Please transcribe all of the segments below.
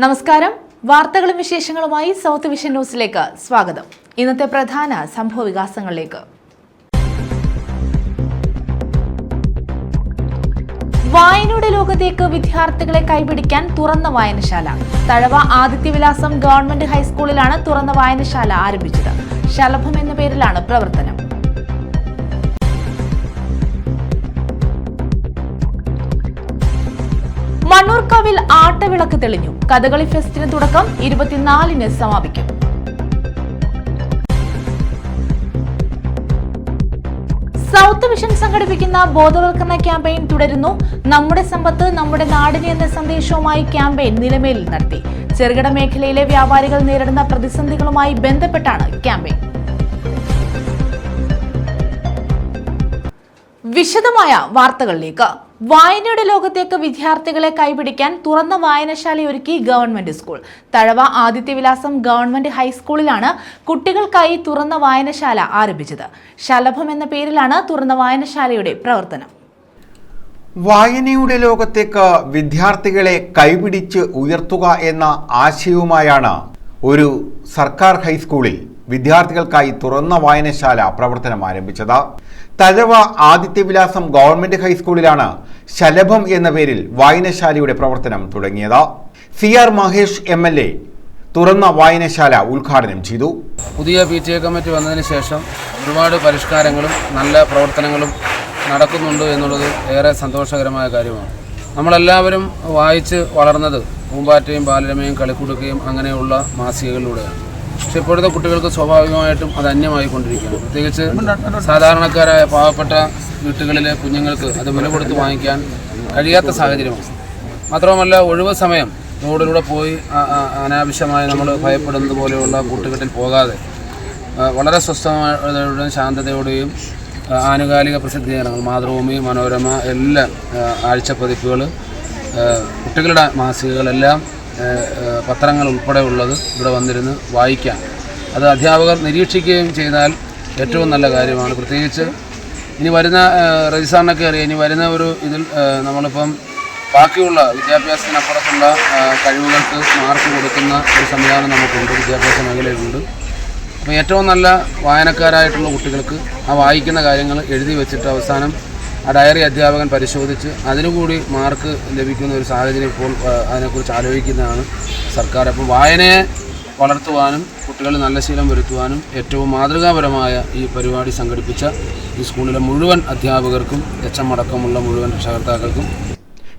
നമസ്കാരം. വാർത്തകളും വിശേഷങ്ങളുമായി സൗത്ത് വിഷൻ ന്യൂസിലേക്ക് സ്വാഗതം. ഇന്നത്തെ പ്രധാന സംഭവ വികാസങ്ങളിലേക്ക്. വായനയുടെ ലോകത്തേക്ക് വിദ്യാർത്ഥികളെ കൈപിടിക്കാൻ തുറന്ന വായനശാല. തഴവ ആദിത്യവിലാസം ഗവൺമെന്റ് ഹൈസ്കൂളിലാണ് തുറന്ന വായനശാല ആരംഭിച്ചത്. ശലഭം എന്ന പേരിലാണ് പ്രവർത്തനം. മണ്ണൂർക്കാവിൽ ആട്ടവിളക്ക് തെളിഞ്ഞു. കഥകളി ഫെസ്റ്റിന് തുടക്കം 24-ന് സമാപിക്കും. സൗത്ത് വിഷൻ സംഘടിപ്പിക്കുന്ന ബോധവൽക്കരണ ക്യാമ്പയിൻ തുടരുന്നു. നമ്മുടെ സമ്പത്ത് നമ്മുടെ നാടിന് എന്ന സന്ദേശവുമായി ക്യാമ്പയിൻ നിലമേലിൽ നടത്തി. ചെറുകിട മേഖലയിലെ വ്യാപാരികൾ നേരിടുന്ന പ്രതിസന്ധികളുമായി ബന്ധപ്പെട്ടാണ് ക്യാമ്പയിൻ. വിശദമായ വാർത്തകളിലേക്ക്. വായനയുടെ ലോകത്തേക്ക് വിദ്യാർത്ഥികളെ കൈപിടിക്കാൻ തുറന്ന വായനശാലയൊരുക്കി government school. Thazhava Adityavilasam government ഹൈസ്കൂളിലാണ് കുട്ടികൾക്കായി തുറന്ന വായനശാല ആരംഭിച്ചത്. ശലഭം എന്ന പേരിലാണ് തുറന്ന വായനശാലയുടെ പ്രവർത്തനം. വായനയുടെ ലോകത്തേക്ക് വിദ്യാർത്ഥികളെ കൈപിടിച്ച് ഉയർത്തുക എന്ന ആശയവുമായാണ് ഒരു സർക്കാർ ഹൈസ്കൂളിൽ വിദ്യാർത്ഥികൾക്കായി തുറന്ന വായനശാല പ്രവർത്തനം ആരംഭിച്ചത്. തഴവ ആദിത്യവിലാസം ഗവൺമെന്റ് ഹൈസ്കൂളിലാണ് ശലഭം എന്ന പേരിൽ വായനശാലയുടെ പ്രവർത്തനം തുടങ്ങിയത്. CR മഹേഷ് MLA തുറന്ന വായനശാല ഉദ്ഘാടനം ചെയ്തു. പുതിയ PTA കമ്മിറ്റി വന്നതിന് ശേഷം ഒരുപാട് പരിഷ്കാരങ്ങളും നല്ല പ്രവർത്തനങ്ങളും നടക്കുന്നുണ്ട് എന്നുള്ളത് ഏറെ സന്തോഷകരമായ കാര്യമാണ്. നമ്മളെല്ലാവരും വായിച്ച് വളർന്നത് പൂമ്പാറ്റയും ബാലരമയും കളിക്കുടുക്കയും അങ്ങനെയുള്ള മാസികകളിലൂടെയാണ്. പക്ഷെ ഇപ്പോഴത്തെ കുട്ടികൾക്ക് സ്വാഭാവികമായിട്ടും അത് അന്യമായിക്കൊണ്ടിരിക്കുകയാണ്. പ്രത്യേകിച്ച് സാധാരണക്കാരായ പാവപ്പെട്ട വീട്ടുകളിലെ കുഞ്ഞുങ്ങൾക്ക് അത് വില കൊടുത്ത് വാങ്ങിക്കാൻ കഴിയാത്ത സാഹചര്യമാണ്. മാത്രവുമല്ല, ഒഴിവ് സമയം റോഡിലൂടെ പോയി അനാവശ്യമായി നമ്മൾ ഭയപ്പെടുന്നത് പോലെയുള്ള കൂട്ടുകെട്ടിൽ പോകാതെ വളരെ സ്വസ്ഥതയോടെയും ശാന്തതയോടെയും ആനുകാലിക പ്രസിദ്ധീകരണങ്ങൾ മാതൃഭൂമി, മനോരമ, എല്ലാ ആഴ്ചപ്പതിപ്പുകൾ, കുട്ടികളുടെ മാസികകളെല്ലാം പത്രങ്ങൾ ഉൾപ്പെടെയുള്ളത് ഇവിടെ വന്നിരുന്ന് വായിക്കാൻ അത് അധ്യാപകർ നിരീക്ഷിക്കുകയും ചെയ്താൽ ഏറ്റവും നല്ല കാര്യമാണ്. പ്രത്യേകിച്ച് ഇനി വരുന്ന രജിസാറിനൊക്കെ അറിയാം, ഇനി വരുന്ന ഒരു ഇതിൽ നമ്മളിപ്പം ബാക്കിയുള്ള വിദ്യാഭ്യാസത്തിനപ്പുറത്തുള്ള കഴിവുകൾക്ക് മാർക്ക് കൊടുക്കുന്ന ഒരു സംവിധാനം നമുക്കുണ്ട്, വിദ്യാഭ്യാസ മേഖലയിലുണ്ട്. അപ്പോൾ ഏറ്റവും നല്ല വായനക്കാരായിട്ടുള്ള കുട്ടികൾക്ക് ആ വായിക്കുന്ന കാര്യങ്ങൾ എഴുതി വെച്ചിട്ട് അവസാനം ആ ഡയറി അധ്യാപകൻ പരിശോധിച്ച് അതിനുകൂടി മാർക്ക് ലഭിക്കുന്ന ഒരു സാഹചര്യം ഇപ്പോൾ അതിനെക്കുറിച്ച് ആലോചിക്കുന്നതാണ് സർക്കാർ. അപ്പോൾ വായനയെ വളർത്തുവാനും കുട്ടികളിൽ നല്ല ശീലം വരുത്തുവാനും ഏറ്റവും മാതൃകാപരമായ ഈ പരിപാടി സംഘടിപ്പിച്ച ഈ സ്കൂളിലെ മുഴുവൻ അധ്യാപകർക്കും HM അടക്കമുള്ള മുഴുവൻ രക്ഷകർത്താക്കൾക്കും.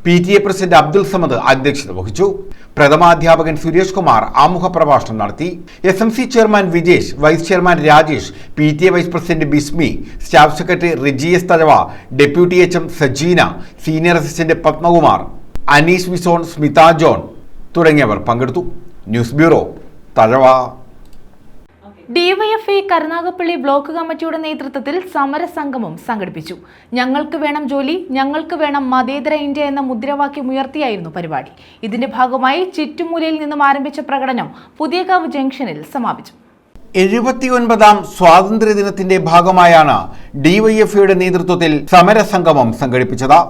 PTA പ്രസിഡന്റ് അബ്ദുൽ സമദ് അധ്യക്ഷത വഹിച്ചു. പ്രഥമാധ്യാപകൻ സുരേഷ് കുമാർ ആമുഖ പ്രഭാഷണം നടത്തി. SMC chairman Vijesh, vice chairman Rajesh, PTA vice president Bismi, staff secretary Rijiyas Thazhava, deputy HM Sajeena, senior assistant Padmakumar, Aneesh Vison, Smitha John തുടങ്ങിയവർ പങ്കെടുത്തു. News bureau, Thazhava. DYFI Karunagappally block കമ്മിറ്റിയുടെ നേതൃത്വത്തിൽ സമരസംഗമം സംഘടിപ്പിച്ചു. ഞങ്ങൾക്ക് വേണം ജോലി, ഞങ്ങൾക്ക് വേണം മതേതര ഇന്ത്യ എന്ന മുദ്രാവാക്യം ഉയർത്തിയായിരുന്നു പരിപാടി. ഇതിന്റെ ഭാഗമായി ചിറ്റുമൂലയിൽ നിന്നും ആരംഭിച്ച പ്രകടനം പുതിയകാവ് ജംഗ്ഷനിൽ സമാപിച്ചു. 79ാം സ്വാതന്ത്ര്യദിനത്തിന്റെ ഭാഗമായാണ് DYFIയുടെ നേതൃത്വത്തിൽ സമരസംഗമം സംഘടിപ്പിച്ചത്.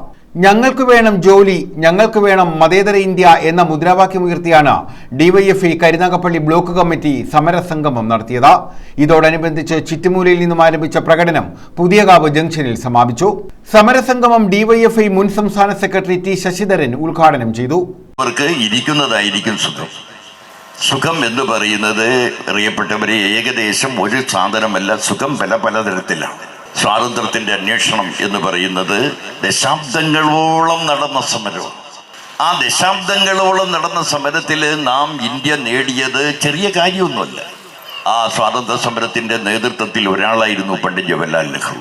ഞങ്ങൾക്ക് വേണം ജോലി, ഞങ്ങൾക്ക് വേണം മതേതര ഇന്ത്യ എന്ന മുദ്രാവാക്യമുയർത്തിയാണ് DYFI കരുനാഗപ്പള്ളി ബ്ലോക്ക് കമ്മിറ്റി സമരസംഗമം നടത്തിയത്. ഇതോടനുബന്ധിച്ച് ചിറ്റുമൂലയിൽ നിന്നും ആരംഭിച്ച പ്രകടനം പുതിയകാവ് ജംഗ്ഷനിൽ സമാപിച്ചു. സമരസംഗമം DYFI മുൻ സംസ്ഥാന സെക്രട്ടറി T ശശിധരൻ ഉദ്ഘാടനം ചെയ്തു. അവർക്ക് ഇരിക്കുന്നതായിരിക്കും സുഖം. സുഖം എന്ന് പറയുന്നത് പ്രിയപ്പെട്ടവരെ ഏകദേശം ഒരു സാധനമല്ല, സുഖം പലതരത്തിലാണ്. സ്വാതന്ത്ര്യത്തിന്റെ അന്വേഷണം എന്ന് പറയുന്നത് ദശാബ്ദങ്ങളോളം നടന്ന സമരം. ആ ദശാബ്ദങ്ങളോളം നടന്ന സമരത്തിൽ നാം ഇന്ത്യ നേടിയത് ചെറിയ കാര്യമൊന്നുമല്ല. ആ സ്വാതന്ത്ര്യ സമരത്തിന്റെ നേതൃത്വത്തിൽ ഒരാളായിരുന്നു പണ്ഡിറ്റ് ജവഹർലാൽ നെഹ്റു.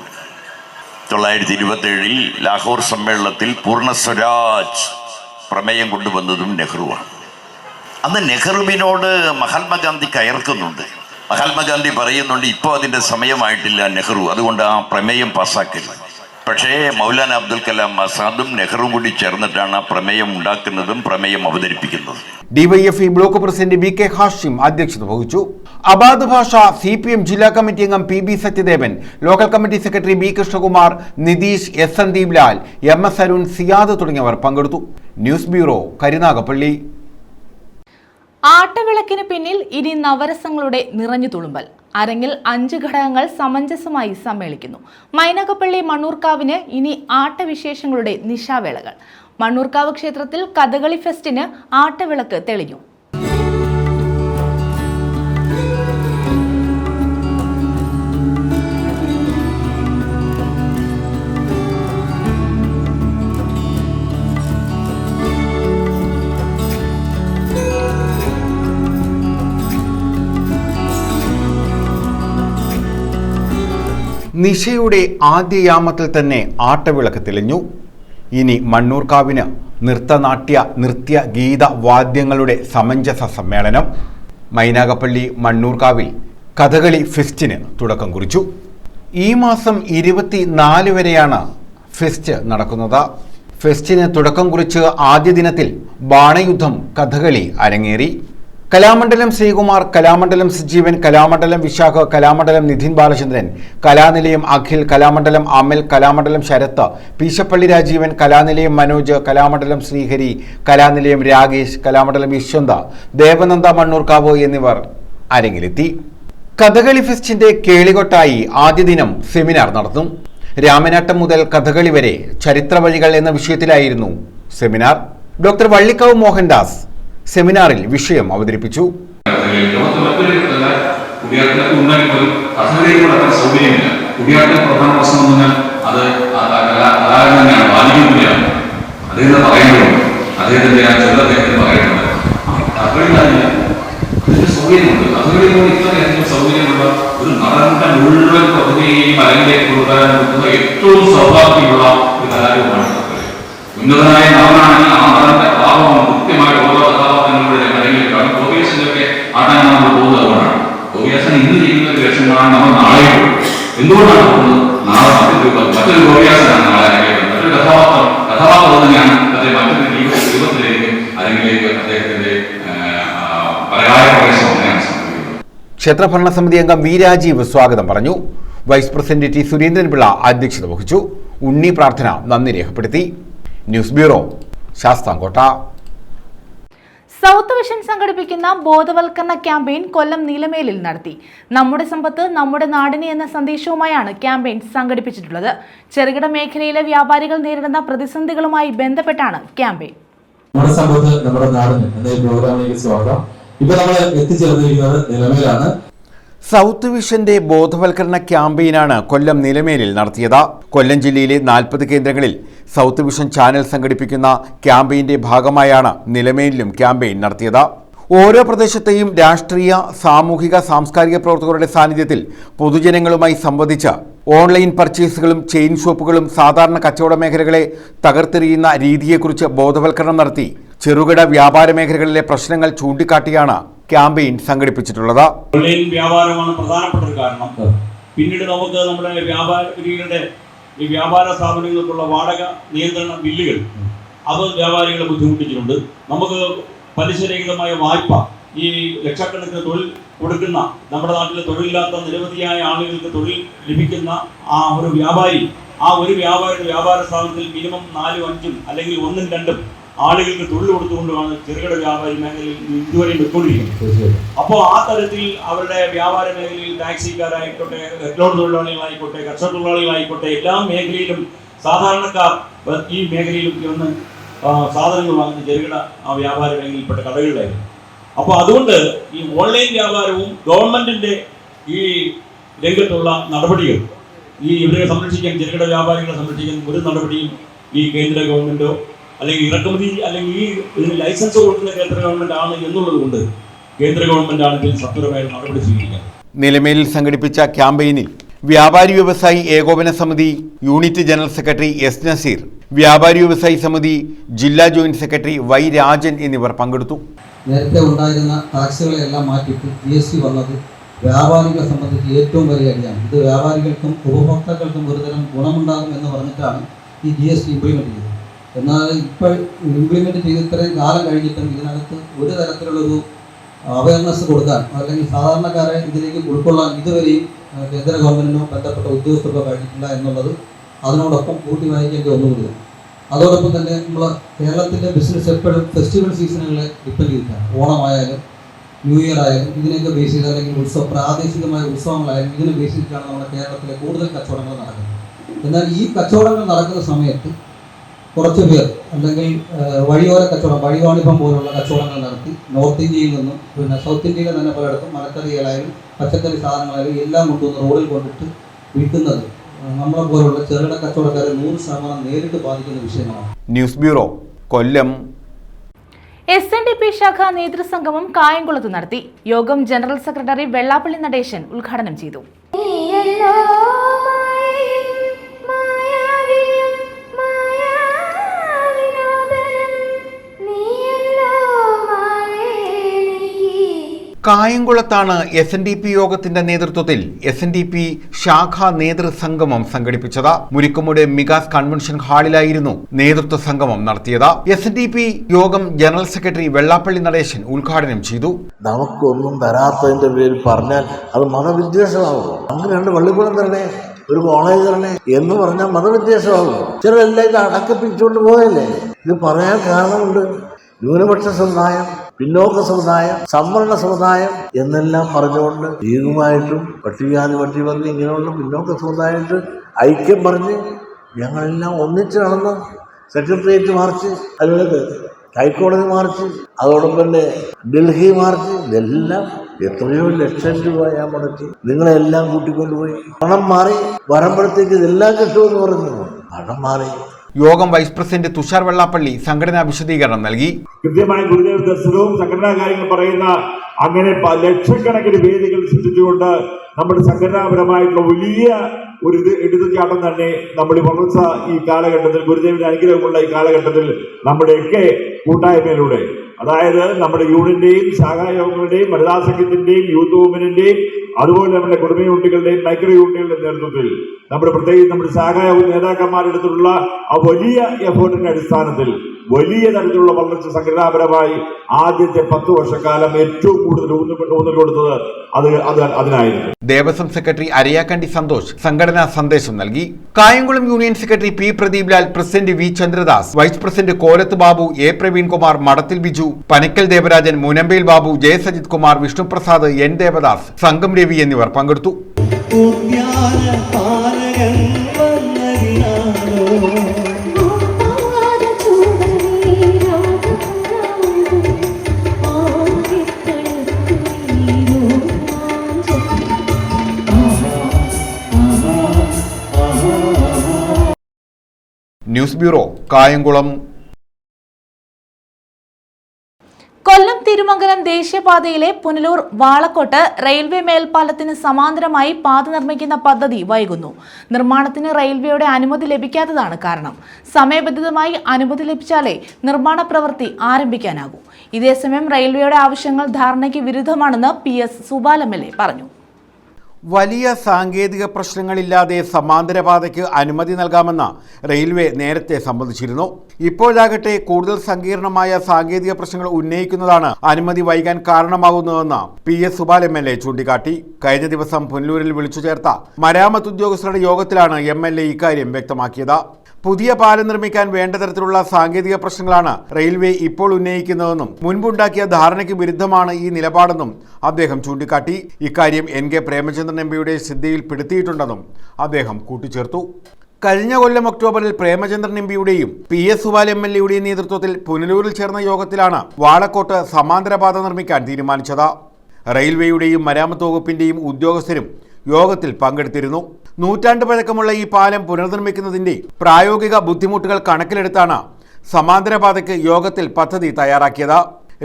1927 ലാഹോർ സമ്മേളനത്തിൽ പൂർണ്ണ സ്വരാജ് പ്രമേയം കൊണ്ടുവന്നതും നെഹ്റുവാണ്. അന്ന് നെഹ്റുവിനോട് മഹാത്മാഗാന്ധി കയർക്കുന്നുണ്ട്. മഹാത്മാഗാന്ധി പറയുന്നുണ്ട്, ഇപ്പോൾ അതിൻ്റെ സമയമായിട്ടില്ല നെഹ്റു, അതുകൊണ്ട് ആ പ്രമേയം പാസ്സാക്കരുത്. പക്ഷേ മൗലാന അബ്ദുൽ കലാം ആസാദും നെഹ്റുവും കൂടി ചേർന്നിട്ടാണ് ആ പ്രമേയം ഉണ്ടാക്കുന്നതും പ്രമേയം അവതരിപ്പിക്കുന്നത്. DYFI block president BK Hashim അധ്യക്ഷത വഹിച്ചു. അബാദ് ഭാഷ CPM ജില്ലാ കമ്മിറ്റി അംഗം PB Sathyadevan, local committee secretary B Krishnakumar, Nitheesh, S Sandeep Lal, MS Arun, Siyad തുടങ്ങിയവർ പങ്കെടുത്തു. News bureau, Karunagappally. ആട്ടവിളക്കിന് പിന്നിൽ ഇനി നവരസങ്ങളുടെ നിറഞ്ഞു തുളുമ്പൽ. അരങ്ങിൽ 5 ഘടകങ്ങൾ സമഞ്ജസമായി സമ്മേളിക്കുന്നു. മൈനാഗപ്പള്ളി മണ്ണൂർക്കാവിന് ഇനി ആട്ടവിശേഷങ്ങളുടെ നിശാവേളകൾ. മണ്ണൂർക്കാവ് ക്ഷേത്രത്തിൽ കഥകളി ഫെസ്റ്റിന് ആട്ടവിളക്ക് തെളിഞ്ഞു. നിശയുടെ ആദ്യയാമത്തിൽ തന്നെ ആട്ടവിളക്ക് തെളിഞ്ഞു. ഇനി മണ്ണൂർക്കാവിന് നൃത്ത ഗീത വാദ്യങ്ങളുടെ സമഞ്ജസ സമ്മേളനം. മൈനാഗപ്പള്ളി മണ്ണൂർക്കാവിൽ കഥകളി ഫെസ്റ്റിന് തുടക്കം കുറിച്ചു. ഈ മാസം 24 വരെയാണ് ഫെസ്റ്റ് നടക്കുന്നത്. ഫെസ്റ്റിന് തുടക്കം കുറിച്ച് ആദ്യ ദിനത്തിൽ ബാണയുദ്ധം കഥകളി അരങ്ങേറി. കലാമണ്ഡലം ശ്രീകുമാർ, കലാമണ്ഡലം സജീവൻ, കലാമണ്ഡലം വിശാഖ, കലാമണ്ഡലം നിധിൻ ബാലചന്ദ്രൻ, കലാനിലയം അഖിൽ, കലാമണ്ഡലം അമൽ, കലാമണ്ഡലം ശരത്ത്, പീശപ്പള്ളി രാജീവൻ, കലാനിലയം മനോജ്, കലാമണ്ഡലം ശ്രീഹരി, കലാനിലയം രാകേഷ്, കലാമണ്ഡലം യശ്വന്ത, ദേവനന്ദ മണ്ണൂർക്കാവ് എന്നിവർ അരങ്ങിലെത്തി. കഥകളി ഫെസ്റ്റിന്റെ കേളികൊട്ടായി ആദ്യ ദിനം സെമിനാർ നടന്നു. രാമനാട്ടം മുതൽ കഥകളി വരെ ചരിത്ര വഴികൾ എന്ന വിഷയത്തിലായിരുന്നു സെമിനാർ. ഡോക്ടർ വള്ളിക്കാവ് മോഹൻദാസ് സെമിനാറിൽ വിഷയം അവതരിപ്പിച്ചു. ഒരു നടന്റെ മുഴുവൻ പദ്ധതിയെയും അരങ്ങിലേക്ക് കൊടുക്കാൻ ഏറ്റവും സൗഭാഗ്യമുള്ള ഒരു കലാരൂപമാണ്. ഉന്നതനായ നടനാണെങ്കിൽ ആ നടന്റെ ഭാവം കൃത്യമായി ഓരോ കഥാപാത്രങ്ങളുടെ അരങ്ങിലേക്കാണ്. ഗോപിയാസന്റെ ആട്ടാൻ നമ്മൾ പോകുന്നത് അതുകൊണ്ടാണ്. ഗോപിയാസൻ ഇന്ന് ചെയ്യുന്ന ഒരു ലക്ഷ്യമാണ് നമ്മൾ നാളെ എന്തുകൊണ്ടാണ് പോകുന്നത്? നാളെ മറ്റൊരു ഗോപിയാസനാണ് നാളെ അരങ്ങിലേക്ക്. മറ്റൊരു കഥാപാത്രം തന്നെയാണ് അദ്ദേഹം മറ്റൊരു രൂപത്തിലേക്ക് അരങ്ങിലേക്ക് അദ്ദേഹത്തിന്റെ പരകായ പ്രവേശനം അങ്ങനെയാണ് സംഭവിക്കുന്നത്. ക്ഷേത്രഭരണ സമിതി അംഗം വി രാജീവ് സ്വാഗതം പറഞ്ഞു. വൈസ് പ്രസിഡന്റ് ടി സുരേന്ദ്രൻപിള്ള അധ്യക്ഷത വഹിച്ചു. ഉണ്ണി പ്രാർത്ഥന നന്ദി രേഖപ്പെടുത്തി. News bureau, Sasthamcotta. South vision സംഘടിപ്പിക്കുന്ന ബോധവൽക്കരണ ക്യാമ്പയിൻ കൊല്ലം നീലമേലിൽ നടത്തി. നമ്മുടെ സമ്പത്ത് നമ്മുടെ നാടിന് എന്ന സന്ദേശവുമായാണ് ക്യാമ്പയിൻ സംഘടിപ്പിച്ചിട്ടുള്ളത്. ചെറുകിട മേഖലയിലെ വ്യാപാരികൾ നേരിടുന്ന പ്രതിസന്ധികളുമായി ബന്ധപ്പെട്ടാണ് ക്യാമ്പയിൻ. നമ്മുടെ സമ്പത്ത് നമ്മുടെ നാടിന് എന്ന പ്രോഗ്രാമിലേക്ക് സ്വാഗതം. ഇപ്പൊ നമ്മൾ എത്തിച്ചേർന്നിരിക്കുന്നത് നിലമേലാണ്. സൗത്ത് വിഷന്റെ ബോധവൽക്കരണ ക്യാമ്പയിനാണ് കൊല്ലം നിലമേലിൽ നടത്തിയത്. കൊല്ലം ജില്ലയിലെ 40 കേന്ദ്രങ്ങളിൽ സൗത്ത് വിഷൻ ചാനൽ സംഘടിപ്പിക്കുന്ന ക്യാമ്പയിന്റെ ഭാഗമായാണ് നിലമേലിലും ക്യാമ്പയിൻ നടത്തിയത്. ഓരോ പ്രദേശത്തെയും രാഷ്ട്രീയ, സാമൂഹിക, സാംസ്കാരിക പ്രവർത്തകരുടെ സാന്നിധ്യത്തിൽ പൊതുജനങ്ങളുമായി സംവദിച്ച് ഓൺലൈൻ പർച്ചേസുകളും ചെയിൻ ഷോപ്പുകളും സാധാരണ കച്ചവട മേഖലകളെ തകർത്തെറിയുന്ന രീതിയെക്കുറിച്ച് ബോധവൽക്കരണം നടത്തി ചെറുകിട വ്യാപാര മേഖലകളിലെ പ്രശ്നങ്ങൾ ചൂണ്ടിക്കാട്ടിയാണ് ക്യാമ്പയിൻ സംഘടിപ്പിച്ചിട്ടുള്ളത്. ഓൺലൈൻ വ്യാപാരമാണ് പ്രധാനപ്പെട്ട ഒരു കാരണം. പിന്നീട് നമുക്ക് നമ്മുടെ വ്യാപാരികളുടെ ഈ വ്യാപാര സ്ഥാപനങ്ങൾക്കുള്ള വാടക നിയന്ത്രണ ബില്ലുകൾ അത് വ്യാപാരികളെ ബുദ്ധിമുട്ടിച്ചിട്ടുണ്ട്. നമുക്ക് പലിശരഹിതമായ വായ്പ, ഈ ലക്ഷക്കണക്കിന് തൊഴിൽ കൊടുക്കുന്ന നമ്മുടെ നാട്ടിലെ തൊഴിലില്ലാത്ത നിരവധിയായ ആളുകൾക്ക് തൊഴിൽ ലഭിക്കുന്ന ആ ഒരു വ്യാപാരി, ആ ഒരു വ്യാപാര സ്ഥാപനത്തിൽ മിനിമം 4, 5 അല്ലെങ്കിൽ 1, 2 ആളുകൾക്ക് തൊഴിൽ കൊടുത്തുകൊണ്ടാണ് ചെറുകിട വ്യാപാരി മേഖലയിൽ ഇതുവരെ വെക്കൊണ്ടിരിക്കുന്നത്. അപ്പോൾ ആ തരത്തിൽ അവരുടെ വ്യാപാര മേഖലയിൽ ടാക്സിക്കാരായിക്കോട്ടെ, ഹെഡ്ലോഡ് തൊഴിലാളികളായിക്കോട്ടെ, കർഷക തൊഴിലാളികളായിക്കോട്ടെ, എല്ലാ മേഖലയിലും സാധാരണക്കാർ ഈ മേഖലയിലും ഒന്ന് സാധനങ്ങൾ വാങ്ങുന്ന ചെറുകിട വ്യാപാര മേഖലയിൽപ്പെട്ട കടകളിലായിരുന്നു. അപ്പോൾ അതുകൊണ്ട് ഈ ഓൺലൈൻ വ്യാപാരവും ഗവൺമെന്റിന്റെ ഈ രംഗത്തുള്ള നടപടികൾ, ഈ ഇവരെ സംരക്ഷിക്കാൻ, ചെറുകിട വ്യാപാരികളെ സംരക്ഷിക്കാൻ ഒരു നടപടിയും ഈ കേന്ദ്ര ഗവൺമെന്റോ അല്ലെങ്കിൽ ഇറക്കുമതി അല്ലെങ്കിൽ ഈ ഇതിന് ലൈസൻസ് കൊടുക്കുന്ന കേന്ദ്ര ഗവൺമെന്റ് ആണ് എന്നുള്ളത് കൊണ്ട് കേന്ദ്ര ഗവൺമെന്റ് ആണ് ഇതിൽ സത്വരമായ നടപടി സ്വീകരിക്കുന്നത്. നിലമേലിൽ സംഘടിപ്പിച്ച ക്യാമ്പയിനിൽ വ്യാപാരി വ്യവസായി ഏകോപന സമിതി unit general secretary S Nazeer, വ്യാപാരി വ്യവസായി സമിതി ജില്ലാ ജോയിന്റ് സെക്രട്ടറി വൈ രാജൻ എന്നിവർ പങ്കെടുത്തു. നേരത്തെ ഉണ്ടായിരുന്ന ടാക്സുകളെല്ലാം മാറ്റിയിട്ട് GST വന്നത് വ്യാപാരികളെ സംബന്ധിച്ച് ഏറ്റവും വലിയ അടിയാണ്. ഇത് വ്യാപാരികൾക്കും ഉപഭോക്താക്കൾക്കും ഒരുതരം ഗുണമുണ്ടാകും എന്ന് പറഞ്ഞിട്ടാണ് ഈ GST ഇംപ്ലിമെന്റ് ചെയ്തത്. എന്നാൽ ഇപ്പോൾ ഇംപ്ലിമെന്റ് ചെയ്ത് ഇത്രയും കാലം കഴിഞ്ഞിട്ടും ഇതിനകത്ത് ഒരു തരത്തിലുള്ളൊരു അവയർനെസ് കൊടുക്കാൻ അല്ലെങ്കിൽ സാധാരണക്കാരെ ഇതിലേക്ക് ഉൾക്കൊള്ളാൻ ഇതുവരെയും കേന്ദ്ര ഗവൺമെന്റിനോ ബന്ധപ്പെട്ട ഉദ്യോഗസ്ഥർക്കോ കഴിഞ്ഞിട്ടില്ല എന്നുള്ളത് അതിനോടൊപ്പം കൂട്ടി വായിക്കേണ്ട ഒന്നുകൂടിയാണ്. അതോടൊപ്പം തന്നെ നമ്മൾ കേരളത്തിൻ്റെ ബിസിനസ് എപ്പോഴും ഫെസ്റ്റിവൽ സീസണുകളെ ഡിപ്പെൻഡ് ചെയ്തിട്ടാണ്. ഓണമായാലും ന്യൂ ഇയർ ആയാലും ഇതിനെയൊക്കെ ബേസ് ചെയ്ത്, അല്ലെങ്കിൽ പ്രാദേശികമായ ഉത്സവങ്ങളായാലും ഇതിനെ ബേസ് ചെയ്തിട്ടാണ് നമ്മുടെ കേരളത്തിലെ കൂടുതൽ കച്ചവടങ്ങൾ നടക്കുന്നത്. എന്നാൽ ഈ കച്ചവടങ്ങൾ നടക്കുന്ന സമയത്ത് കുറച്ച് പേർ അല്ലെങ്കിൽ വഴിയോര കച്ചവടം, വഴിവാണിഭം പോലുള്ള കച്ചവടങ്ങൾ നടത്തി നോർത്ത് ഇന്ത്യയിൽ നിന്നും പിന്നെ സൗത്ത് ഇന്ത്യയിലെ തന്നെ പലയിടത്തും മലക്കറികളായാലും പച്ചക്കറി സാധനങ്ങളായാലും എല്ലാം കൊണ്ടുവന്ന് റോഡിൽ കൊണ്ടിട്ട് വിൽക്കുന്നത് നമ്മളെ പോലുള്ള ചെറുകിട കച്ചവടക്കാരെ 100% നേരിട്ട് ബാധിക്കുന്ന വിഷയങ്ങളാണ്. ന്യൂസ് ബ്യൂറോ, കൊല്ലം. SNDP ശാഖ നേതൃസംഗമം കായംകുളത്ത് നടത്തി. യോഗം ജനറൽ സെക്രട്ടറി വെള്ളാപ്പള്ളി നടേശൻ ഉദ്ഘാടനം ചെയ്തു. കായംകുളത്താണ് SNDP യോഗത്തിന്റെ നേതൃത്വത്തിൽ SNDP ശാഖാ നേതൃസംഗമം സംഘടിപ്പിച്ചത്. മുരിക്കുമൂട് മികാസ് കൺവെൻഷൻ ഹാളിലായിരുന്നു നേതൃത്വ സംഗമം നടത്തിയത്. SNDP യോഗം ജനറൽ സെക്രട്ടറി വെള്ളാപ്പള്ളി നടേശൻ ഉദ്ഘാടനം ചെയ്തു. നമുക്കൊന്നും തരാത്തതിന്റെ പേരിൽ പറഞ്ഞാൽ അത് മതവിദ്വേഷമാകുമോ? നമുക്ക് 2 പള്ളിക്കൂടം തരണേ, ഒരു കോളേജ് തരണേ എന്ന് പറഞ്ഞാൽ മതവിദ്വേഷമാകുമോ? ചിലരെല്ലാം ഇത് അടക്കപ്പിച്ചുകൊണ്ട് പോയല്ലേ. ഇത് പറയാൻ കാരണമുണ്ട്. ന്യൂനപക്ഷ സമുദായം, പിന്നോക്ക സമുദായം, സംവരണ സമുദായം എന്നെല്ലാം പറഞ്ഞുകൊണ്ട് ലീഗുമായിട്ടും പട്ടികജാതി പട്ടികവർഗം ഇങ്ങനെയുള്ള പിന്നോക്ക സമുദായമായിട്ട് ഐക്യം പറഞ്ഞ് ഞങ്ങളെല്ലാം ഒന്നിച്ച് നടന്ന് സെക്രട്ടേറിയറ്റ് മാർച്ച്, അതുപോലെ ഹൈക്കോടതി മാർച്ച്, അതോടൊപ്പം തന്നെ ഡൽഹി മാർച്ച്, ഇതെല്ലാം എത്രയോ ലക്ഷം രൂപ ഞാൻ മുടക്കി നിങ്ങളെല്ലാം കൂട്ടിക്കൊണ്ടുപോയി. പണം മാറി വരുമ്പോഴത്തേക്ക് ഇതെല്ലാം കിട്ടുമെന്ന് പറഞ്ഞു. പണം മാറി. യോഗം വൈസ് പ്രസിഡന്റ് തുഷാർ വെള്ളാപ്പള്ളി സംഘടനാ വിശദീകരണം നൽകി. കൃത്യമായ ഗുരുദേവ ദർശനവും സംഘടനാ കാര്യങ്ങൾ പറയുന്ന അങ്ങനെ ലക്ഷക്കണക്കിന് വേദികൾ സൃഷ്ടിച്ചുകൊണ്ട് നമ്മുടെ സംഘടനാപരമായിട്ടുള്ള വലിയ ഒരു എടുത്തുചാട്ടം തന്നെ നമ്മൾ വളർച്ച ഈ കാലഘട്ടത്തിൽ, ഗുരുദേവന്റെ അനുഗ്രഹമുള്ള ഈ കാലഘട്ടത്തിൽ നമ്മുടെയൊക്കെ കൂട്ടായ്മയിലൂടെ, അതായത് നമ്മുടെ യൂണിയന്റെയും ശാഖായോഗങ്ങളുടെയും വനിതാ സംഘത്തിന്റെയും യൂത്ത് മൂവ്മെന്റിന്റെയും അതുപോലെ നമ്മുടെ കുടുംബ യൂണിറ്റുകളുടെയും മൈക്രോ യൂണിറ്റുകളുടെയും നേതൃത്വത്തിൽ നമ്മുടെ പ്രത്യേകിച്ച് നമ്മുടെ ശാഖായോഗ നേതാക്കന്മാരെടുത്തുള്ള ആ വലിയ എഫേർട്ടിന്റെ അടിസ്ഥാനത്തിൽ വലിയ തരത്തിലുള്ള വളർച്ച സംഘടനാപരമായി ആദ്യത്തെ 10 വർഷക്കാലം ഏറ്റവും കൂടുതൽ ഊന്നൽ കൊടുത്തത് അതിനായിരുന്നു. ദേവസ്വം സെക്രട്ടറി അരയാക്കണ്ടി സന്തോഷ് സംഘടനാ സന്ദേശം നൽകി. Kayamkulam union secretary P Pradeep Lal, president V Chandradas, vice president Kolath Babu, A Praveenkumar, Madathil Biju, Panakkal Devarajan, Munambayil Babu, J Sajith Kumar, Vishnuprasad, N Devadas, Sangham Ravi എന്നിവർ പങ്കെടുത്തു. News bureau, Kayamkulam. കൊല്ലം തിരുമംഗലം ദേശീയപാതയിലെ പുനലൂർ വാളക്കോട്ട് റെയിൽവേ മേൽപ്പാലത്തിന് സമാന്തരമായി പാത നിർമ്മിക്കുന്ന പദ്ധതി വൈകുന്നു. നിർമ്മാണത്തിന് റെയിൽവേയുടെ അനുമതി ലഭിക്കാത്തതാണ് കാരണം. സമയബന്ധിതമായി അനുമതി ലഭിച്ചാലേ നിർമ്മാണ പ്രവൃത്തി ആരംഭിക്കാനാകൂ. ഇതേസമയം റെയിൽവേയുടെ ആവശ്യങ്ങൾ ധാരണയ്ക്ക് വിരുദ്ധമാണെന്ന് PS സുബാൽ MLA പറഞ്ഞു. വലിയ സാങ്കേതിക പ്രശ്നങ്ങളില്ലാതെ സമാന്തരപാതയ്ക്ക് അനുമതി നൽകാമെന്ന് റെയിൽവേ നേരത്തെ സമ്മതിച്ചിരുന്നു. ഇപ്പോഴാകട്ടെ കൂടുതൽ സങ്കീർണമായ സാങ്കേതിക പ്രശ്നങ്ങൾ ഉന്നയിക്കുന്നതാണ് അനുമതി വൈകാൻ കാരണമാകുന്നതെന്ന് PS സുബാൽ MLA ചൂണ്ടിക്കാട്ടി. കഴിഞ്ഞ ദിവസം പുനലൂരിൽ വിളിച്ചു ചേർത്ത മരാമത്ത് ഉദ്യോഗസ്ഥരുടെ യോഗത്തിലാണ് MLA ഇക്കാര്യം വ്യക്തമാക്കിയത്. പുതിയ പാലം നിർമ്മിക്കാൻ വേണ്ട തരത്തിലുള്ള സാങ്കേതിക പ്രശ്നങ്ങളാണ് റെയിൽവേ ഇപ്പോൾ ഉന്നയിക്കുന്നതെന്നും മുൻപുണ്ടാക്കിയ ധാരണയ്ക്ക് വിരുദ്ധമാണ് ഈ നിലപാടെന്നും അദ്ദേഹം ചൂണ്ടിക്കാട്ടി. ഇക്കാര്യം NK പ്രേമചന്ദ്രൻ MPയുടെ ശ്രദ്ധയിൽപ്പെടുത്തിയിട്ടുണ്ടെന്നും അദ്ദേഹം കൂട്ടിച്ചേർത്തു. കഴിഞ്ഞ കൊല്ലം ഒക്ടോബറിൽ പ്രേമചന്ദ്രൻ MPയുടെയും PS സുബാൽ MLAയുടെയും നേതൃത്വത്തിൽ പുനലൂരിൽ ചേർന്ന യോഗത്തിലാണ് വാളക്കോട്ട് സമാന്തരപാത നിർമ്മിക്കാൻ തീരുമാനിച്ചത്. റെയിൽവേയുടെയും മരാമത്ത് വകുപ്പിന്റെയും ഉദ്യോഗസ്ഥരും യോഗത്തിൽ പങ്കെടുത്തിരുന്നു. നൂറ്റാണ്ട് പഴക്കമുള്ള ഈ പാലം പുനർനിർമ്മിക്കുന്നതിന്റെ പ്രായോഗിക ബുദ്ധിമുട്ടുകൾ കണക്കിലെടുത്താണ് സമാന്തരപാതയ്ക്ക് യോഗത്തിൽ പദ്ധതി തയ്യാറാക്കിയത്.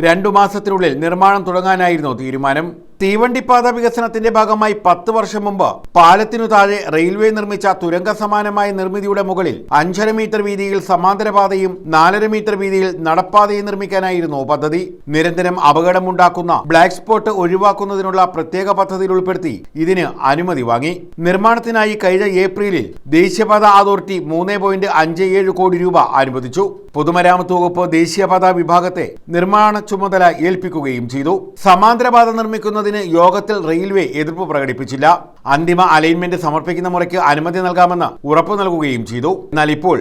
2 മാസത്തിനുള്ളിൽ നിർമ്മാണം തുടങ്ങാനായിരുന്നു തീരുമാനം. തീവണ്ടിപ്പാത വികസനത്തിന്റെ ഭാഗമായി 10 വർഷം മുമ്പ് പാലത്തിനു താഴെ റെയിൽവേ നിർമ്മിച്ച തുരങ്ക സമാനമായ നിർമ്മിതിയുടെ മുകളിൽ 5.5 മീറ്റർ വീതിയിൽ സമാന്തരപാതയും 4.5 മീറ്റർ വീതിയിൽ നടപ്പാതയും നിർമ്മിക്കാനായിരുന്നു പദ്ധതി. നിരന്തരം അപകടമുണ്ടാക്കുന്ന ബ്ലാക്ക് സ്പോട്ട് ഒഴിവാക്കുന്നതിനുള്ള പ്രത്യേക പദ്ധതിയിൽ ഉൾപ്പെടുത്തി ഇതിന് അനുമതി വാങ്ങി. നിർമ്മാണത്തിനായി കഴിഞ്ഞ ഏപ്രിലിൽ ദേശീയപാത അതോറിറ്റി 3.57 കോടി രൂപ അനുവദിച്ചു. പൊതുമരാമത്ത് വകുപ്പ് ദേശീയപാത വിഭാഗത്തെ നിർമ്മാണ ചുമതല ഏൽപ്പിക്കുകയും ചെയ്തു. സമാന്തരപാത നിർമ്മിക്കുന്നതിന് യോഗത്തിൽ റെയിൽവേ എതിർപ്പ് പ്രകടിപ്പിച്ചില്ല. അന്തിമ അലൈൻമെന്റ് സമർപ്പിക്കുന്ന മുറയ്ക്ക് അനുമതി നൽകാമെന്ന് ഉറപ്പു നൽകുകയും ചെയ്തു. എന്നാൽ ഇപ്പോൾ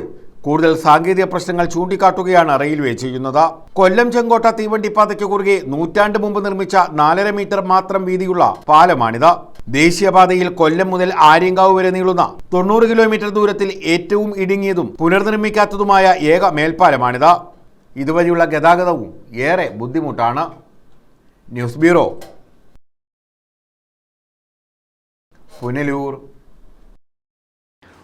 കൂടുതൽ സാങ്കേതിക പ്രശ്നങ്ങൾ ചൂണ്ടിക്കാട്ടുകയാണ് റെയിൽവേ ചെയ്യുന്നത്. കൊല്ലം ചെങ്കോട്ട തീവണ്ടിപ്പാതയ്ക്ക് കുറുകെ നൂറ്റാണ്ട് മുമ്പ് നിർമ്മിച്ച 4.5 മീറ്റർ മാത്രം വീതിയുള്ള പാലമാണിത്. ദേശീയപാതയിൽ കൊല്ലം മുതൽ ആര്യങ്കാവ് വരെ നീളുന്ന 90 കിലോമീറ്റർ ദൂരത്തിൽ ഏറ്റവും ഇടുങ്ങിയതും പുനർനിർമ്മിക്കാത്തതുമായ ഏക മേൽപ്പാലമാണിത്. ഇതുവഴിയുള്ള ഗതാഗതവും ഏറെ ബുദ്ധിമുട്ടാണ്. News bureau, Punalur.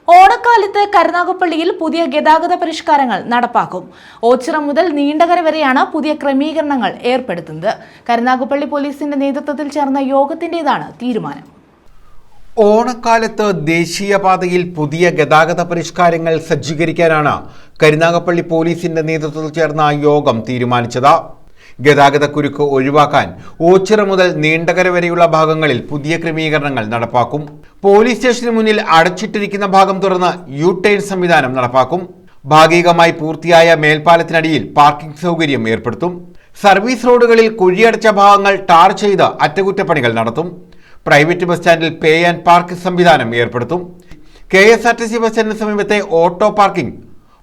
ഓണക്കാലത്ത് കരുനാഗപ്പള്ളിയിൽ പുതിയ ഗതാഗത പരിഷ്കാരങ്ങൾ നടപ്പാക്കും. ഓച്ചിറ മുതൽ നീണ്ടകര വരെയാണ് പുതിയ ക്രമീകരണങ്ങൾ ഏർപ്പെടുത്തുന്നത്. കരുനാഗപ്പള്ളി പോലീസിന്റെ നേതൃത്വത്തിൽ ചേർന്ന യോഗത്തിന്റേതാണ് തീരുമാനം. ഓണക്കാലത്ത് ദേശീയപാതയിൽ പുതിയ ഗതാഗത പരിഷ്കാരങ്ങൾ സജ്ജീകരിക്കാനാണ് കരുനാഗപ്പള്ളി പോലീസിന്റെ നേതൃത്വത്തിൽ ചേർന്ന യോഗം തീരുമാനിച്ചത്. ഗതാഗതക്കുരുക്ക് ഒഴിവാക്കാൻ ഓച്ചിറ മുതൽ നീണ്ടകര വരെയുള്ള ഭാഗങ്ങളിൽ പുതിയ ക്രമീകരണങ്ങൾ നടപ്പാക്കും. പോലീസ് സ്റ്റേഷന് മുന്നിൽ അടച്ചിട്ടിരിക്കുന്ന ഭാഗം തുറന്ന് യു ടേൺ സംവിധാനം നടപ്പാക്കും. ഭാഗികമായി പൂർത്തിയായ മേൽപ്പാലത്തിനടിയിൽ പാർക്കിംഗ് സൗകര്യം ഏർപ്പെടുത്തും. സർവീസ് റോഡുകളിൽ കുഴിയടച്ച ഭാഗങ്ങൾ ടാർ ചെയ്ത് അറ്റകുറ്റപ്പണികൾ നടത്തും. പ്രൈവറ്റ് ബസ് സ്റ്റാൻഡിൽ പേ ആൻഡ് പാർക്ക് സംവിധാനം ഏർപ്പെടുത്തും. KSRTC ബസ് സ്റ്റാൻഡിന് സമീപത്തെ ഓട്ടോ പാർക്കിംഗ്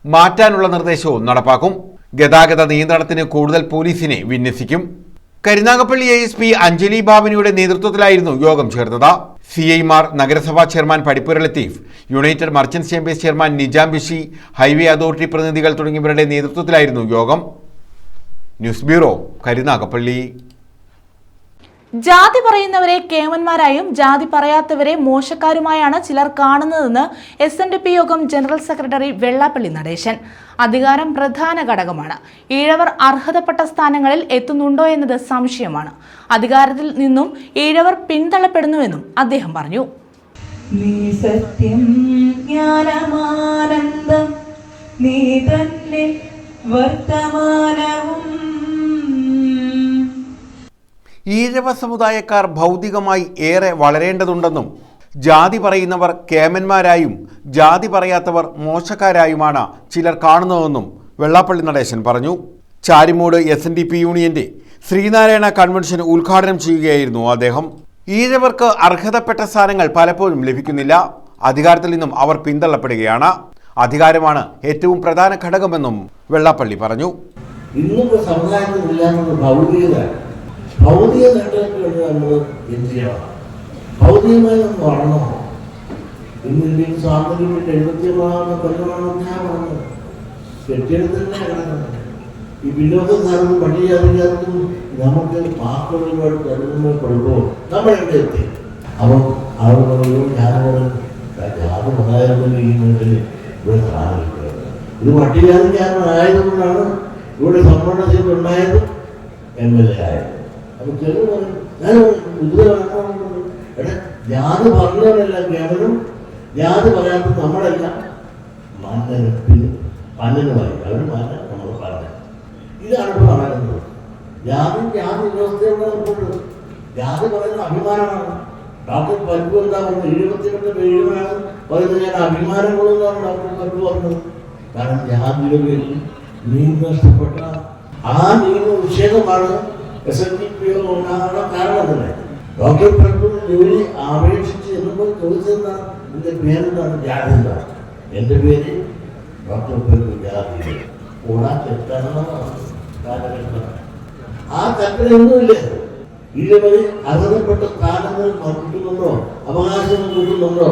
മാറ്റാനുള്ള നിർദ്ദേശവും നടപ്പാക്കും. ഗതാഗത നിയന്ത്രണത്തിന് കൂടുതൽ പോലീസിനെ വിന്യസിക്കും. കരുനാഗപ്പള്ളി ASP അഞ്ജലി ബാബുനിയുടെ നേതൃത്വത്തിലായിരുന്നു യോഗം ചേർന്നത്. CIമാർ, നഗരസഭാ chairman Padippura Latheef, united merchants chambers chairman Nijam Bishi, highway authority പ്രതിനിധികൾ തുടങ്ങിയവരുടെ നേതൃത്വത്തിലായിരുന്നു യോഗം. News bureau, Karunagappally. ജാതി പറയുന്നവരെ കേമന്മാരായും ജാതി പറയാത്തവരെ മോശക്കാരുമായാണ് ചിലർ കാണുന്നതെന്ന് SNDP യോഗം ജനറൽ സെക്രട്ടറി വെള്ളാപ്പള്ളി നടേശൻ. അധികാരം പ്രധാന ഘടകമാണ്. ഈഴവർ അർഹതപ്പെട്ട സ്ഥാനങ്ങളിൽ എത്തുന്നുണ്ടോ എന്നത് സംശയമാണ്. അധികാരത്തിൽ നിന്നും ഈഴവർ പിന്തള്ളപ്പെടുന്നുവെന്നും അദ്ദേഹം പറഞ്ഞു. നീ സത്യം ജ്ഞാനമാനന്ദം നീ തന്നെ വർത്തമാനവും. ഈഴവ സമുദായക്കാർ ഭൗതികമായി ഏറെ വളരേണ്ടതുണ്ടെന്നും ജാതി പറയുന്നവർ കേമന്മാരായും ജാതി പറയാത്തവർ മോശക്കാരായുമാണ് ചിലർ കാണുന്നതെന്നും വെള്ളാപ്പള്ളി നടേശൻ പറഞ്ഞു. ചാരിമൂട് SNDP യൂണിയന്റെ ശ്രീനാരായണ കൺവെൻഷൻ ഉദ്ഘാടനം ചെയ്യുകയായിരുന്നു അദ്ദേഹം. ഈഴവർക്ക് അർഹതപ്പെട്ട സ്ഥാനങ്ങൾ പലപ്പോഴും ലഭിക്കുന്നില്ല. അധികാരത്തിൽ നിന്നും അവർ പിന്തള്ളപ്പെടുകയാണ്. അധികാരമാണ് ഏറ്റവും പ്രധാന ഘടകമെന്നും വെള്ളാപ്പള്ളി പറഞ്ഞു. ഇന്നത്തെ സമുദായത്തിലില്ലാത്ത ഭൗതിക നേട്ടങ്ങൾക്ക് വേണ്ടി നമ്മൾ എന്ത് ചെയ്യണം? ഭൗതികമായി നമ്മൾ വളരണോ? ഇന്ന് ഇന്ത്യൻ സ്വാതന്ത്ര്യത്തിന്റെ 71 കൊല്ലമാണ് ഞാൻ പറഞ്ഞത്. കെട്ടിടത്തിൻ്റെ കിടക്കുന്നത് ഈ പിന്നോക്കക്കാർക്കും പട്ടികജാതിക്കാർക്കും നമുക്ക് വാക്കുകളോട് കരുതുമ്പോൾ നമ്മൾ എവിടെ എത്തി? അപ്പം ആളുകളോടും ഞാനോടും ജാതി മതായിരുന്നു ഈ മുന്നിൽ ഇവിടെ സ്ഥാപിക്കുന്നത്. ഇത് പട്ടികജാതിക്കാരനായതുകൊണ്ടാണ് ഇവിടെ സംവരണത്തിൽ ഉണ്ടായത്, MLA ആയത്. അപ്പം ചെറു പറയും, ഞാൻ എടാ ജാതി പറഞ്ഞവരെല്ലാം കേവലം ജാതി പറയാത്ത നമ്മളെല്ലാം മന്നനുമായി അവർ മാറ്റാൻ നമ്മൾ പറഞ്ഞു. ഇതാണ് ഇപ്പോൾ നടക്കുന്നത്. ജാതി വ്യവസ്ഥയുള്ള ജാതി പറയുന്ന അഭിമാനമാണ്. ഡോക്ടർ പൽപ്പു എന്താ പറഞ്ഞത്? 72 പേരുകളാണ് പറയുന്നത്. ഞാൻ അഭിമാനം കൊള്ളുന്നതാണ് ഡോക്ടർ പൽപ്പു പറഞ്ഞത്. കാരണം ജാതിയുടെ പേരിൽ നീതി നഷ്ടപ്പെട്ട ആ നിയമ നിഷേധമാണ് SNDP ഉണ്ടാകാനുള്ള കാരണം തന്നെ. ഡോക്ടർ പൽപ്പു ജോലി അപേക്ഷിച്ച് എന്നപ്പോൾ ചോദിച്ചെന്താണ്? എൻ്റെ പേരെന്താണ്? ജാതി എന്താണ്? എൻ്റെ പേര് ഡോക്ടർ പൽപ്പു ജാതി ഓടാൻ തെറ്റാണെന്നാണ് കാലഘട്ടം. ആ കൽപ്പനയൊന്നുമില്ല. ഇതുവരെ അർഹതപ്പെട്ട സ്ഥാനങ്ങൾ കിട്ടുന്നുണ്ടോ? അവകാശങ്ങൾ കിട്ടുന്നുണ്ടോ?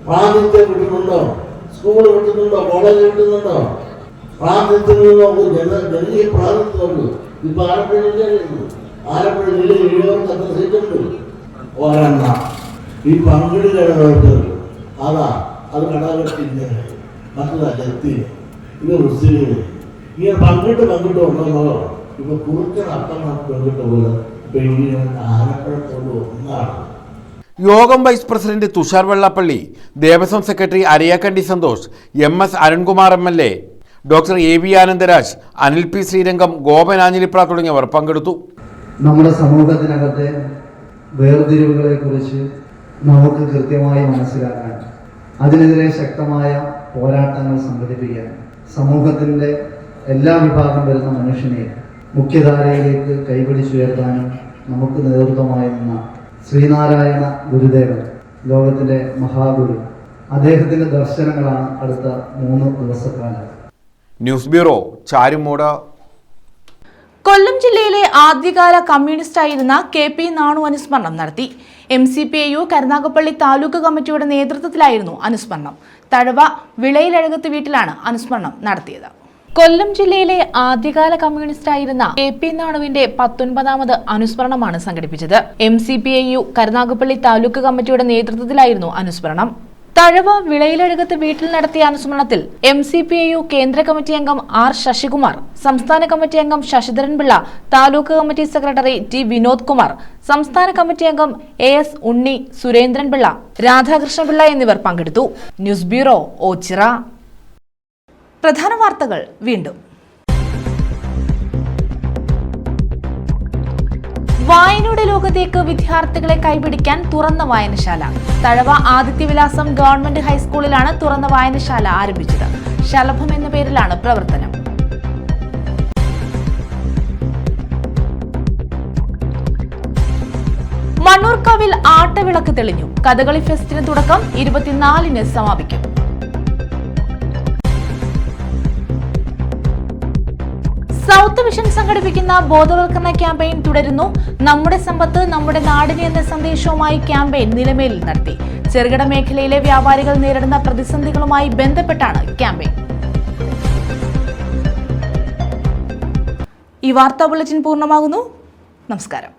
പ്രാതിനിധ്യം കിട്ടുന്നുണ്ടോ? സ്കൂൾ കിട്ടുന്നുണ്ടോ? കോളേജ് കിട്ടുന്നുണ്ടോ? പ്രാതിനിധ്യമുള്ള ജനകീയ പ്രാതിനിധ്യമുണ്ട്. ഇപ്പൊ ആലപ്പുഴ ജില്ലയിൽ 70 സീറ്റുണ്ട്. ഒരെണ്ണം ഈ പങ്കിടുകയാണ്. അതാ അത് കടാകത്തിൻ്റെ മറ്റൊരു അതിർത്തി. ഇത് മുസ്ലിങ്ങൾ ഇങ്ങനെ പങ്കിട്ട് ഉണ്ടെന്നോ ഇപ്പൊ കുറുക്കൻ അപ്പം പങ്കിട്ട് പോലെ ആലപ്പുഴ കൊണ്ട് ഒന്നാണ്. യോഗം vice president Thushar Vellappally, Devaswom secretary Ariyakkandi Santhosh, MS Arunkumar MLA, doctor AV Anandaraj, Anil P Sreerangam, Gopan Anjilipra തുടങ്ങിയവർ പങ്കെടുത്തു. നമ്മുടെ സമൂഹത്തിനകത്തെ വേർതിരിവുകളെ കുറിച്ച് നമുക്ക് കൃത്യമായി മനസ്സിലാക്കാൻ, അതിനെതിരെ ശക്തമായ പോരാട്ടങ്ങൾ സംഘടിപ്പിക്കാൻ, സമൂഹത്തിൻ്റെ എല്ലാ വിഭാഗം വരുന്ന മനുഷ്യനെ മുഖ്യധാരയിലേക്ക് കൈപിടിച്ചുയർത്താനും നമുക്ക് നേതൃത്വമായി നിന്ന ശ്രീനാരായണ ഗുരുദേവൻ, ലോകത്തിലെ മഹാഗുരു, അദ്ദേഹത്തിൻ്റെ ദർശനങ്ങളാണ് അടുത്ത 3 ദിവസക്കാലം. News bureau, Charummoodu. കൊല്ലം ജില്ലയിലെ ആദ്യകാല കമ്മ്യൂണിസ്റ്റായിരുന്ന KP നാണു അനുസ്മരണം നടത്തി. MCPIU കരുനാഗപ്പള്ളി താലൂക്ക് കമ്മിറ്റിയുടെ നേതൃത്വത്തിലായിരുന്നു അനുസ്മരണം. തഴവ വിളയിലഴകത്ത് വീട്ടിലാണ് അനുസ്മരണം നടത്തിയത്. കൊല്ലം ജില്ലയിലെ ആദ്യകാല കമ്മ്യൂണിസ്റ്റായിരുന്ന KP നാണുവിന്റെ 19ാമത് അനുസ്മരണമാണ് സംഘടിപ്പിച്ചത്. MCPIU കരുനാഗപ്പള്ളി താലൂക്ക് കമ്മിറ്റിയുടെ നേതൃത്വത്തിലായിരുന്നു അനുസ്മരണം. തഴവ വിളയിലഴകത്ത് വീട്ടിൽ നടത്തിയ അനുസ്മരണത്തിൽ MCPIU കേന്ദ്ര കമ്മിറ്റി അംഗം R ശശികുമാർ, സംസ്ഥാന കമ്മിറ്റി അംഗം Sasidharan Pillai, taluk committee secretary T Vinod Kumar, സംസ്ഥാന കമ്മിറ്റി അംഗം AS ഉണ്ണി, സുരേന്ദ്രൻ പിള്ള, രാധാകൃഷ്ണ പിള്ള എന്നിവർ പങ്കെടുത്തു. News bureau, Ochira. പ്രധാന വാർത്തകൾ വീണ്ടും. വായനയുടെ ലോകത്തേക്ക് വിദ്യാർത്ഥികളെ കൈപിടിക്കാൻ തുറന്ന വായനശാല. തഴവ ആദിത്യവിലാസം ഗവൺമെന്റ് ഹൈസ്കൂളിലാണ് തുറന്ന വായനശാല ആരംഭിച്ചത്. ശലഭം എന്ന പേരിലാണ് പ്രവർത്തനം. മണ്ണൂർക്കാവിൽ ആട്ടവിളക്ക് തെളിഞ്ഞു. കഥകളി ഫെസ്റ്റിന് തുടക്കം 24-ന് സമാപിക്കും. സൗത്ത് വിഷൻ സംഘടിപ്പിക്കുന്ന ബോധവൽക്കരണ ക്യാമ്പയിൻ തുടരുന്നു. നമ്മുടെ സമ്പത്ത് നമ്മുടെ നാടിന് എന്ന സന്ദേശവുമായി ക്യാമ്പയിൻ നിലമേലിൽ നടത്തി. ചെറുകിട മേഖലയിലെ വ്യാപാരികൾ നേരിടുന്ന പ്രതിസന്ധികളുമായി ബന്ധപ്പെട്ടാണ് ക്യാമ്പയിൻ. ഈ വാർത്താ ബുള്ളറ്റിൻ പൂർണ്ണമാകുന്നു. നമസ്കാരം.